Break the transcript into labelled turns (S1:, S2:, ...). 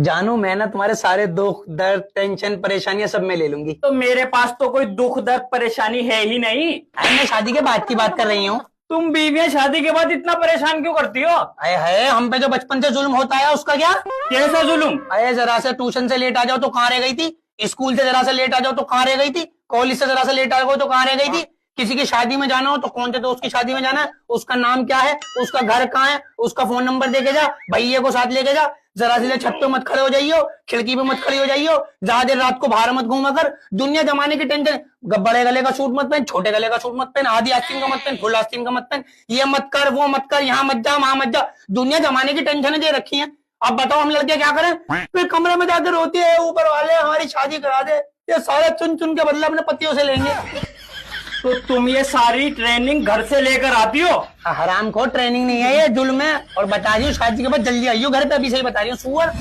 S1: जानू, मैं ना तुम्हारे सारे दुख दर्द टेंशन परेशानियां सब मैं ले लूंगी।
S2: तो मेरे पास तो कोई दुख दर्द परेशानी है ही नहीं।
S1: मैं शादी के बाद की बात कर रही हूँ।
S2: तुम बीवियां शादी के बाद इतना परेशान क्यों करती हो?
S1: अरे है, हम पे जो बचपन से जुल्म होता है उसका क्या।
S2: कैसा जुल्म?
S1: अरे जरा से ट्यूशन से लेट आ जाओ तो कहाँ रह गई थी, स्कूल से जरा से लेट आ जाओ तो कहाँ रह गई थी, कॉलेज से जरा से लेट आ जाओ तो कहाँ रह गई थी, किसी की शादी में जाना हो तो कौन से दोस्त की शादी में जाना है, उसका नाम क्या है, उसका घर कहाँ है, उसका फोन नंबर देके जा, भैया को साथ लेके जा, जरा से छत पे मत खड़े हो जाइयो, खिड़की पे मत खड़ी हो जाइयो, ज्यादा देर रात को बाहर मत घूमा कर, दुनिया जमाने की टेंशन। बड़े गले का सूट मत पहन, छोटे गले का सूट मत पहन, आधी आस्तीन का मत पहन, फुल आस्तीन का मत पहन, ये मत कर वो मत कर, यहाँ मत जा वहां मत जा, दुनिया जमाने की टेंशन दे रखी है। अब बताओ हम लड़के क्या करें? फिर कमरे में जाकर रोती है ऊपर वाले हमारी शादी करा दे, ये सारे चुन चुन के बदला अपने पतियों से लेंगे।
S2: तो तुम ये सारी ट्रेनिंग घर से लेकर आती हो?
S1: हराम को ट्रेनिंग नहीं है, ये जुल्म है। और बता रही हूँ शादी के बाद जल्दी आइयो घर पे, अभी से ही बता रही हूँ सुअर।